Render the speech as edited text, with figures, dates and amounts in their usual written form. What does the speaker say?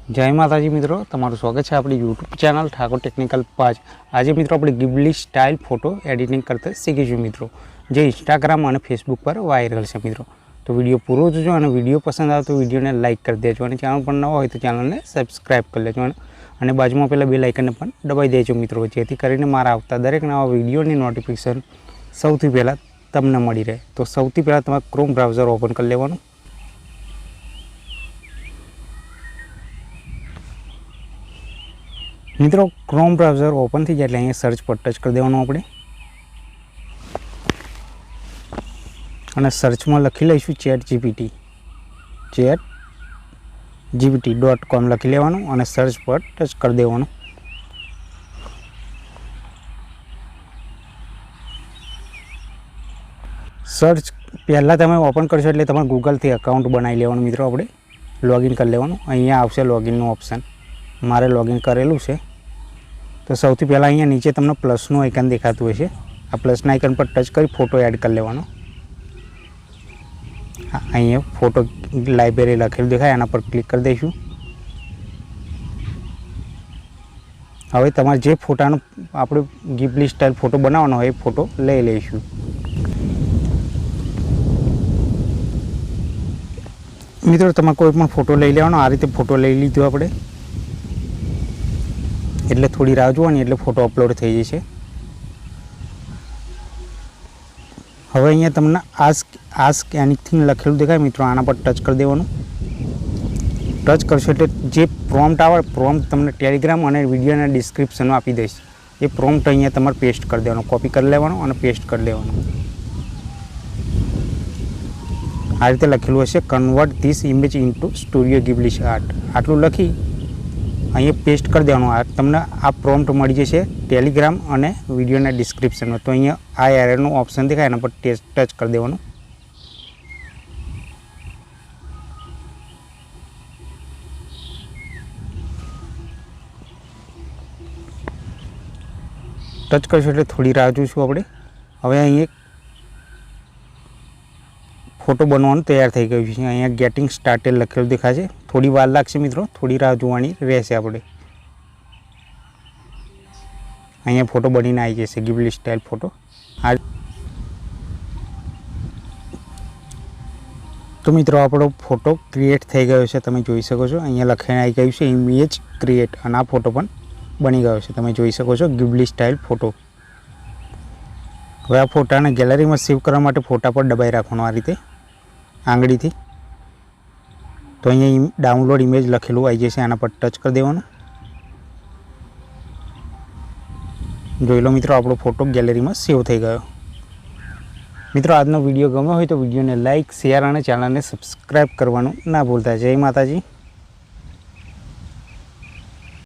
जय माताजी मित्रों, तमारुं स्वागत है अपनी यूट्यूब चैनल ठाकुर टेक्निकल 5। आज मित्रों अपने गिबली स्टाइल फोटो एडिटिंग करते शीखीशुं मित्रों, जो इंस्टाग्राम और फेसबुक पर वायरल है मित्रों। तो वीडियो पूरो जोजो और वीडियो पसंद आए तो वीडियो ने लाइक कर देजो और चैनल पर नवा हो तो चैनल ने सब्सक्राइब कर लेजो और बाजू में पेला बेल आइकन ने दबाई देजो मित्रों, जेथी करीने मारा आवता दरेक नवा विडियोनी नोटिफिकेशन सौथी पहला तमने मळी रहे। तो सौथी पहला तमारे क्रोम ब्राउजर ओपन कर लेवानुं। मित्रों क्रोम ब्राउजर ओपन थी जाए એટલે અહીંયા सर्च पर टच कर देवानुं આપણે અને સર્ચમાં લખી લઈશું chatgpt.com લખી લેવાનું અને સર્ચ પર ટચ કરી દેવાનું। સર્ચ પહેલા તમે ઓપન કરશો એટલે તમારે ગૂગલ થી એકાઉન્ટ બનાવી લેવાનું मित्रों। આપણે લોગિન કરી લેવાનું। અહીંયા આવશે લોગિન નો ઓપ્શન, મારે લોગિન કરેલું છે। तो સૌથી પહેલા અહીંયા નીચે તમને પ્લસનું આઇકન દેખાતું હશે, આ પ્લસના આઇકન પર ટચ કરી ફોટો એડ કરી લેવાનો। અહીંયા ફોટો લાઇબ્રેરી લખેલું દેખાય, આના પર ક્લિક કરી દઈશું। હવે તમારે જે ફોટાનો આપણે ગિબલી સ્ટાઇલ ફોટો બનાવવાનો હોય એ ફોટો લઈ લઈશું। મિત્રો તમારે કોઈ પણ ફોટો લઈ લેવાનો, આ રીતે ફોટો લઈ લીધો આપણે એટલે થોડી રાહ જોવાની એટલે ફોટો અપલોડ થઈ જશે। હવે અહીંયા તમને આસ્ક એનીથિંગ લખેલું દેખાય મિત્રો, આના પર ટચ કરી દેવાનું। ટચ કરશો એટલે જે પ્રોમ્પ્ટ આવે પ્રોમ્પ્ટ તમને ટેલિગ્રામ અને વિડીયોના ડિસ્ક્રિપ્શનમાં આપી દઈશ, એ પ્રોમ્પ્ટ અહીંયા તમારે પેસ્ટ કરી દેવાનો, કોપી કરી લેવાનો અને પેસ્ટ કરી લેવાનો। આ રીતે લખેલું હશે convert this image into studio ગિબલી art, આટલું લખી અહીંયા પેસ્ટ કરી દેવાનું। આ તમને આ પ્રોમ્પ્ટ મળી જશે ટેલિગ્રામ અને વિડીયોના ડિસ્ક્રિપ્શનમાં। તો અહીંયા આ એરરનું ઓપ્શન દેખાય, એના પર ટચ કરી દેવાનું। ટચ કરશો એટલે થોડી રાહ જોઈશું આપણે। હવે અહીં फोटो बनवानुं तैयार थई गयुं छे। अहींया गेटिंग स्टार्टेड लखेलुं देखाशे, थोड़ी वार लागशे मित्रों, थोड़ी राह जोवानी रहेशे। आपणे अहींया फोटो बनीने आई जशे गिबली स्टाइल फोटो। तो मित्रों आपणो फोटो क्रिएट थई गयो छे, तमे जोई शको छो। अहींया लखाईने आई गयुं छे इमेज क्रिएट अने आ फोटो पण बनी गयो छे, तमे जोई शको छो गिबली स्टाइल फोटो। हवे आ फोटाने गैलरी में सेव करवा माटे फोटा पर दबाई राखवानुं आ रीते आंगड़ी थी। तो अहीं डाउनलॉड इमेज लखेलू आई जशे, आना पर टच कर देवानुं। जोई लो मित्रों आपणो फोटो गैलरी में सेव थई गयो। मित्रों आजनो विडियो गम्यो होय तो विडियो ने लाइक शेयर और चैनल ने सब्सक्राइब करवानुं ना भूलता। जय माताजी।